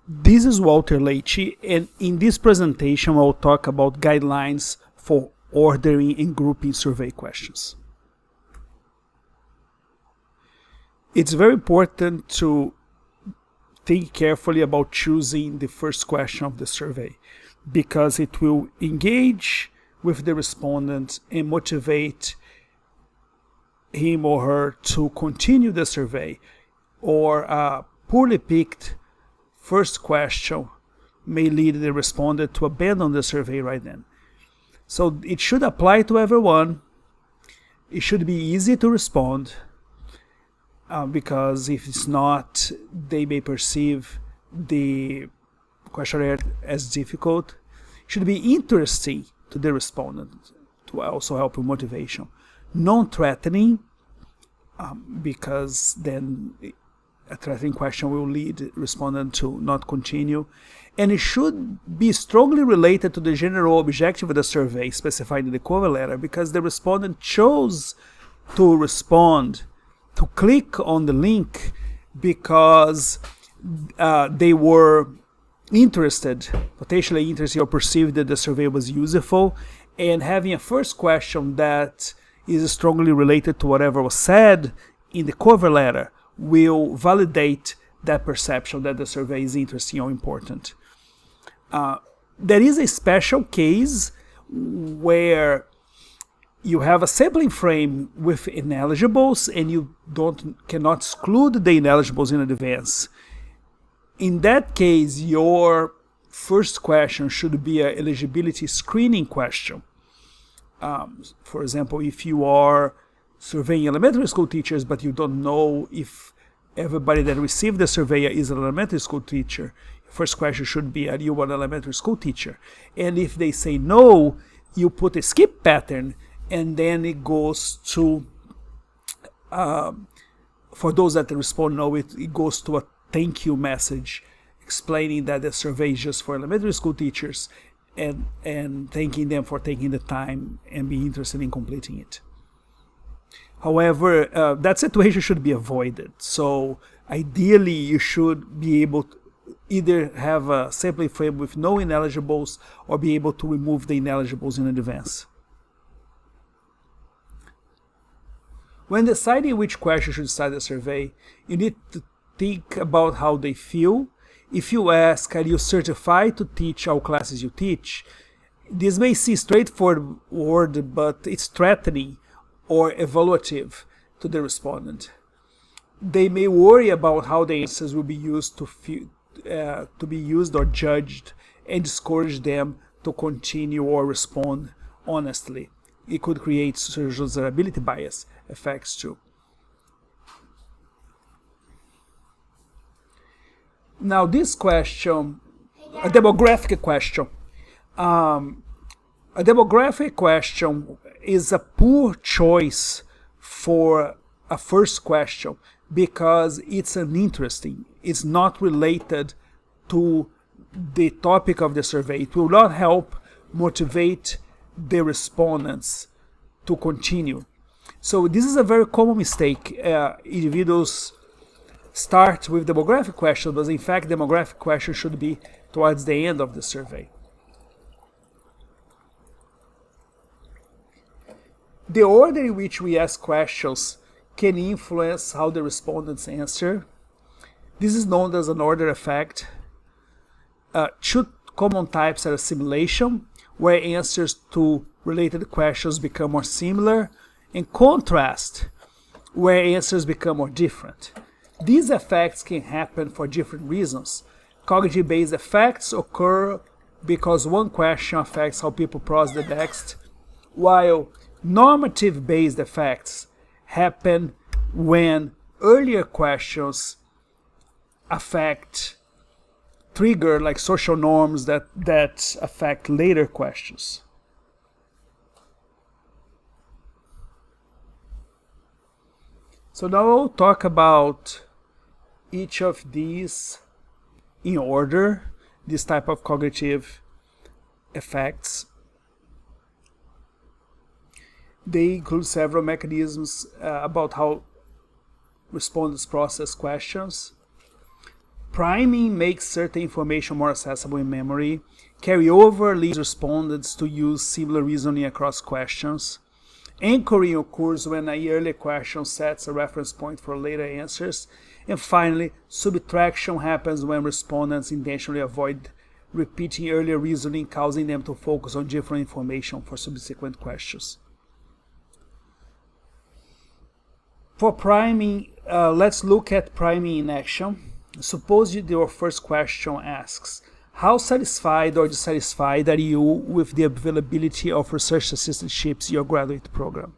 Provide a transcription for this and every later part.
This is Walter Leite, and in this presentation I'll talk about guidelines for ordering and grouping survey questions. It's very important to think carefully about choosing the first question of the survey, because it will engage with the respondent and motivate him or her to continue the survey, or a poorly picked first question may lead the respondent to abandon the survey right then. So it should apply to everyone. It should be easy to respond, because if it's not, they may perceive the questionnaire as difficult. It should be interesting to the respondent to also help with motivation. Non-threatening, because then a threatening question will lead the respondent to not continue. And it should be strongly related to the general objective of the survey specified in the cover letter, because the respondent chose to respond, to click on the link, because they were interested, potentially interested, or perceived that the survey was useful. And having a first question that is strongly related to whatever was said in the cover letter will validate that perception that the survey is interesting or important. There is a special case where you have a sampling frame with ineligibles and you cannot exclude the ineligibles in advance. In that case, your first question should be an eligibility screening question. For example, if you are surveying elementary school teachers, but you don't know if everybody that received the survey is an elementary school teacher, first question should be, are you an elementary school teacher? And if they say no, you put a skip pattern, and then it goes to, for those that respond no, it goes to a thank you message explaining that the survey is just for elementary school teachers, and thanking them for taking the time and being interested in completing it. However, that situation should be avoided. So ideally, you should be able to either have a sampling frame with no ineligibles or be able to remove the ineligibles in advance. When deciding which question should start the survey, you need to think about how they feel. If you ask, are you certified to teach all classes you teach? This may seem straightforward, but it's threatening or evaluative to the respondent. They may worry about how the answers will be used to be used or judged, and discourage them to continue or respond honestly. It could create socializability bias effects too. Now this question, a demographic question. A demographic question is a poor choice for a first question because it's uninteresting. It's not related to the topic of the survey. It will not help motivate the respondents to continue. So this is a very common mistake. Individuals start with demographic questions, but in fact demographic questions should be towards the end of the survey. The order in which we ask questions can influence how the respondents answer. This is known as an order effect. Two common types are assimilation, where answers to related questions become more similar, and contrast, where answers become more different. These effects can happen for different reasons. Cognitive-based effects occur because one question affects how people process the next, while normative-based effects happen when earlier questions trigger like social norms that affect later questions. So now I'll talk about each of these in order, this type of cognitive effects. They include several mechanisms about how respondents process questions. Priming makes certain information more accessible in memory. Carryover leads respondents to use similar reasoning across questions. Anchoring occurs when an earlier question sets a reference point for later answers. And finally, subtraction happens when respondents intentionally avoid repeating earlier reasoning, causing them to focus on different information for subsequent questions. For priming, let's look at priming in action. Suppose your first question asks, how satisfied or dissatisfied are you with the availability of research assistantships in your graduate program?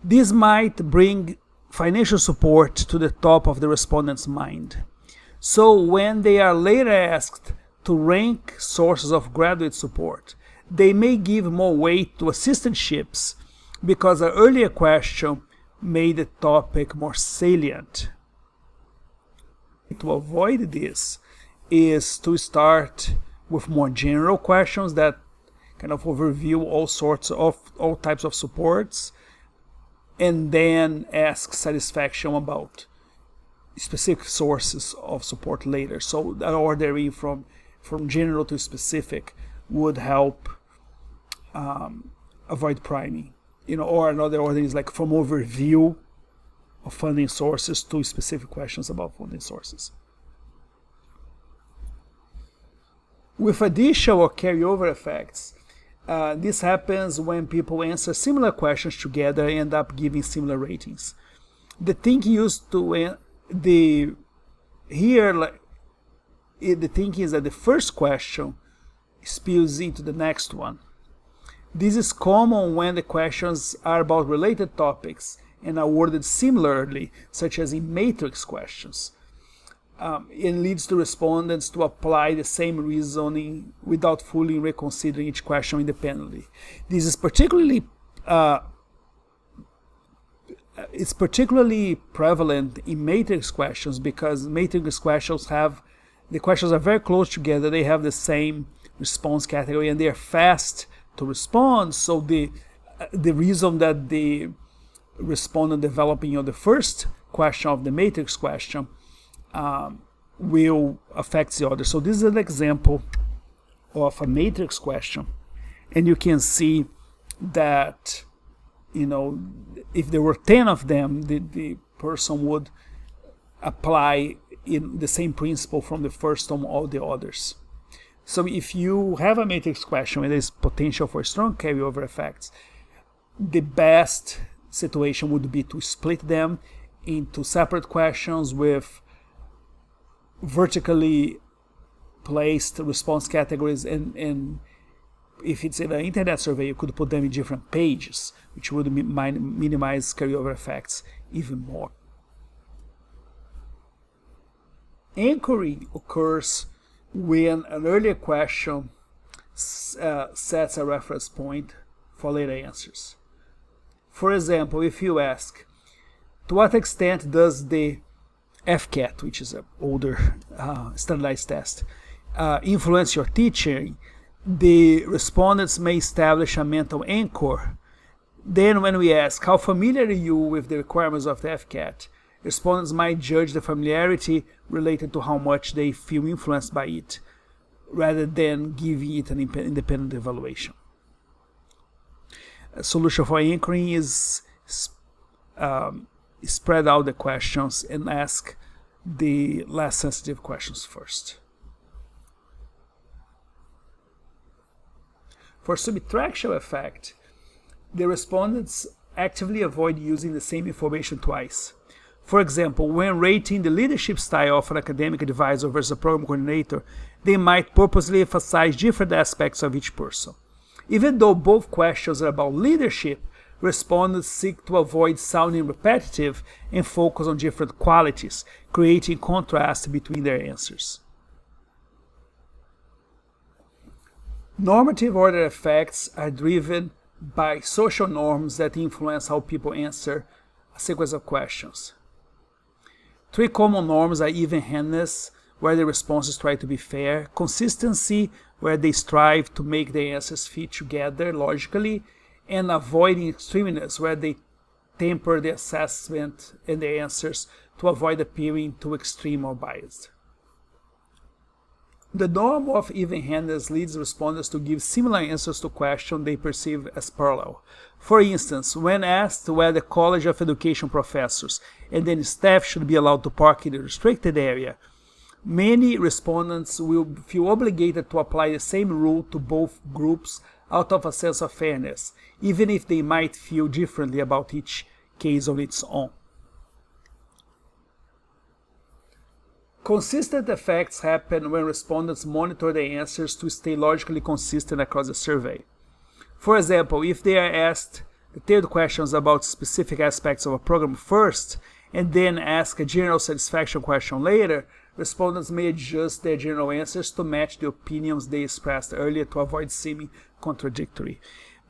This might bring financial support to the top of the respondent's mind. So when they are later asked to rank sources of graduate support, they may give more weight to assistantships because an earlier question made the topic more salient. To avoid this is to start with more general questions that kind of overview all types of supports, and then ask satisfaction about specific sources of support later. So that ordering from general to specific would help avoid priming. Or another ordering is like from overview of funding sources to specific questions about funding sources. With additional or carryover effects, this happens when people answer similar questions together and end up giving similar ratings. The thinking the thinking is that the first question spills into the next one. This is common when the questions are about related topics and are worded similarly, such as in matrix questions. It leads to respondents to apply the same reasoning without fully reconsidering each question independently. This is particularly prevalent in matrix questions because matrix questions the questions are very close together. They have the same response category and they are fast to respond. So the reason that the respondent developing the first question of the matrix question will affect the other. So this is an example of a matrix question, and you can see that if there were 10 of them, the person would apply in the same principle from the first on all the others. So if you have a matrix question where there is potential for strong carryover effects, the best situation would be to split them into separate questions with vertically placed response categories, and if it's in an internet survey, you could put them in different pages, which would minimize carryover effects even more. Anchoring occurs when an earlier question sets a reference point for later answers. For example, if you ask, to what extent does the FCAT, which is an older standardized test, influence your teaching, the respondents may establish a mental anchor. Then when we ask, how familiar are you with the requirements of the FCAT, respondents might judge the familiarity related to how much they feel influenced by it, rather than giving it an independent evaluation. A solution for anchoring is spread out the questions and ask the less sensitive questions first. For subtraction effect, the respondents actively avoid using the same information twice. For example, when rating the leadership style of an academic advisor versus a program coordinator, they might purposely emphasize different aspects of each person. Even though both questions are about leadership, respondents seek to avoid sounding repetitive and focus on different qualities, creating contrast between their answers. Normative order effects are driven by social norms that influence how people answer a sequence of questions. Three common norms are even-handedness, where the responses try to be fair; consistency, where they strive to make the answers fit together logically; and avoiding extremeness, where they temper the assessment and the answers to avoid appearing too extreme or biased. The norm of even-handedness leads respondents to give similar answers to questions they perceive as parallel. For instance, when asked whether College of Education professors and then staff should be allowed to park in the restricted area, many respondents will feel obligated to apply the same rule to both groups out of a sense of fairness, even if they might feel differently about each case on its own. Consistent effects happen when respondents monitor their answers to stay logically consistent across the survey. For example, if they are asked detailed questions about specific aspects of a program first, and then ask a general satisfaction question later, respondents may adjust their general answers to match the opinions they expressed earlier to avoid seeming contradictory.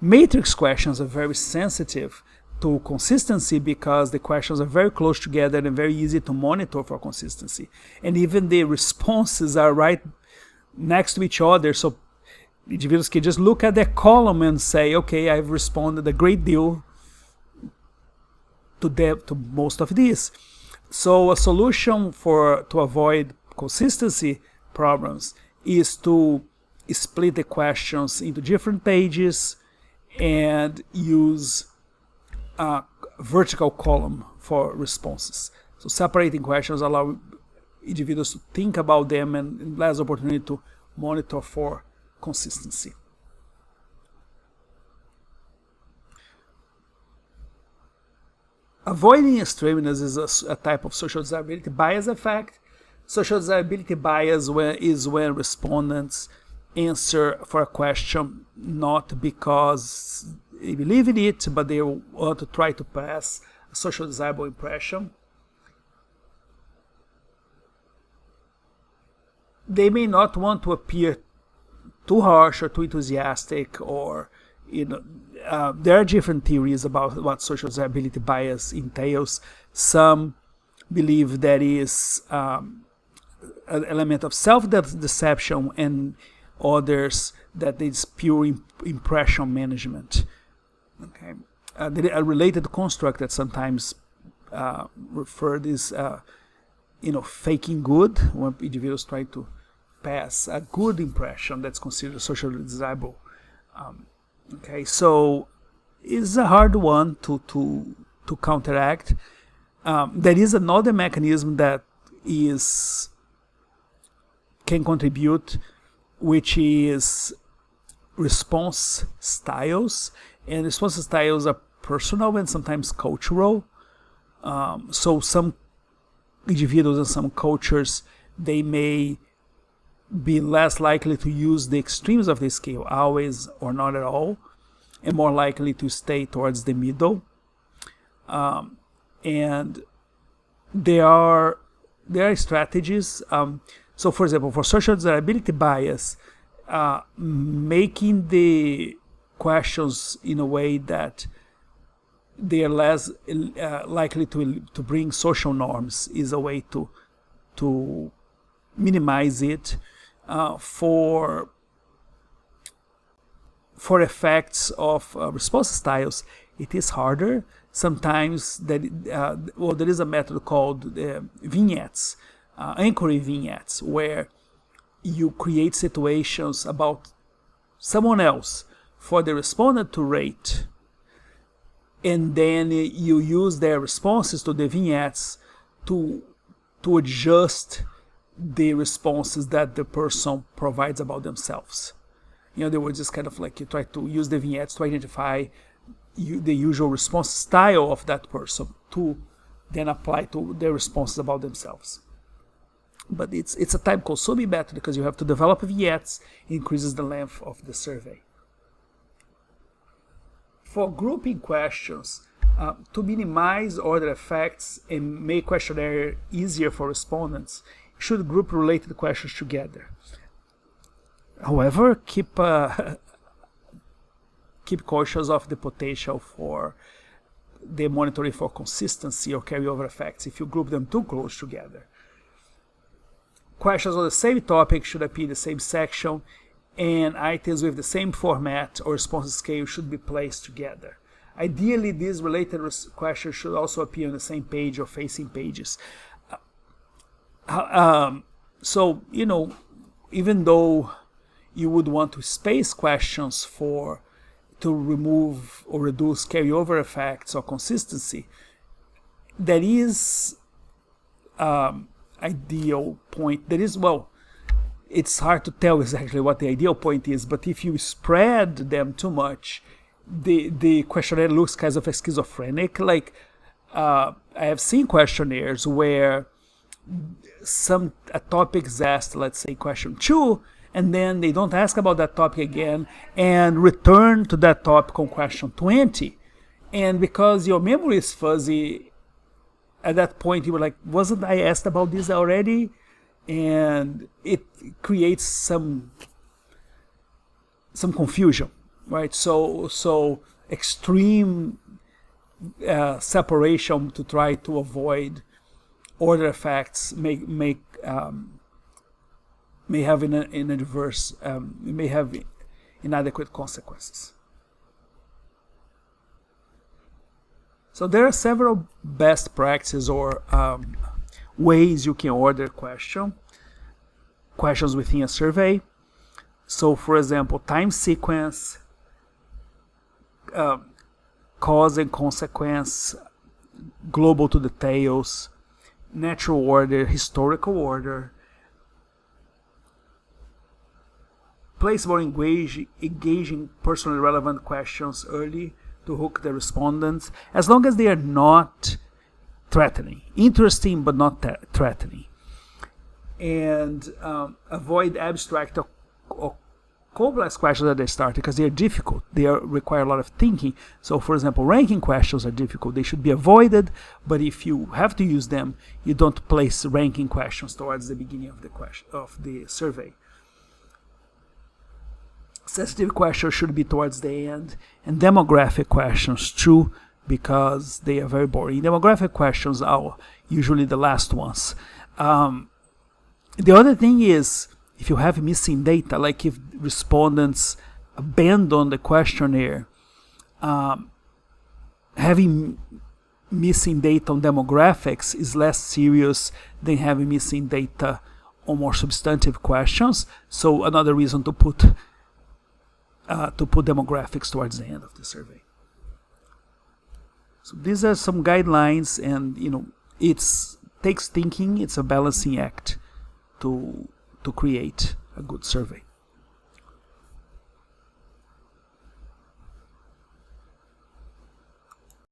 Matrix questions are very sensitive to consistency because the questions are very close together and very easy to monitor for consistency. And even the responses are right next to each other, so individuals can just look at their column and say, okay, I've responded a great deal to most of these. So a solution to avoid consistency problems is to split the questions into different pages and use a vertical column for responses. So separating questions allow individuals to think about them and less opportunity to monitor for consistency. Avoiding extremeness is a type of social desirability bias effect. Social desirability bias is when respondents answer for a question not because they believe in it, but they want to try to pass a social desirable impression. They may not want to appear too harsh or too enthusiastic, or there are different theories about what social desirability bias entails. Some believe that is an element of self-deception, and others that it's pure impression management. Okay, there are related construct that sometimes referred is faking good, when individuals try to pass a good impression that's considered socially desirable. Okay, so it's a hard one to counteract. There is another mechanism that can contribute, which is response styles. And response styles are personal and sometimes cultural. So some individuals in some cultures, they may be less likely to use the extremes of the scale, always or not at all, and more likely to stay towards the middle. And there are strategies. So, for example, for social desirability bias, making the questions in a way that they are less likely to bring social norms is a way to minimize it. For effects of response styles, it is harder. Sometimes there is a method called vignettes, anchoring vignettes, where you create situations about someone else for the respondent to rate, and then you use their responses to the vignettes to adjust the responses that the person provides about themselves. In other words, it's kind of like you try to use the vignettes to identify the usual response style of that person to then apply to their responses about themselves. But it's a time-consuming method because you have to develop vignettes. It increases the length of the survey. For grouping questions, to minimize other effects and make questionnaire easier for respondents, you should group related questions together. However, keep cautious of the potential for the monitoring for consistency or carryover effects if you group them too close together. Questions on the same topic should appear in the same section, and items with the same format or response scale should be placed together. Ideally, these related questions should also appear on the same page or facing pages. So, even though you would want to space questions to remove or reduce carryover effects or consistency, there is ideal point. There is, well, it's hard to tell exactly what the ideal point is, but if you spread them too much, the questionnaire looks kind of schizophrenic. Like, I have seen questionnaires where a topic is asked, let's say question 2, and then they don't ask about that topic again and return to that topic on question 20. And because your memory is fuzzy, at that point you were like, wasn't I asked about this already? And it creates some confusion, right? So extreme separation to try to avoid order effects may have may have inadequate consequences. So there are several best practices or ways you can order questions within a survey. So, for example, time sequence, cause and consequence, global to details, natural order, historical order, place more engaging personally relevant questions early to hook the respondents, as long as they are not threatening. Interesting, but not threatening. And avoid abstract or complex questions at the start, because they are difficult. They require a lot of thinking. So, for example, ranking questions are difficult. They should be avoided, but if you have to use them, you don't place ranking questions towards the beginning of the survey. Sensitive questions should be towards the end, and demographic questions too, because they are very boring. Demographic questions are usually the last ones. The other thing is, if you have missing data, like if respondents abandon the questionnaire, having missing data on demographics is less serious than having missing data on more substantive questions. So another reason to put demographics towards the end of the survey. So these are some guidelines, and it takes thinking. It's a balancing act to create a good survey.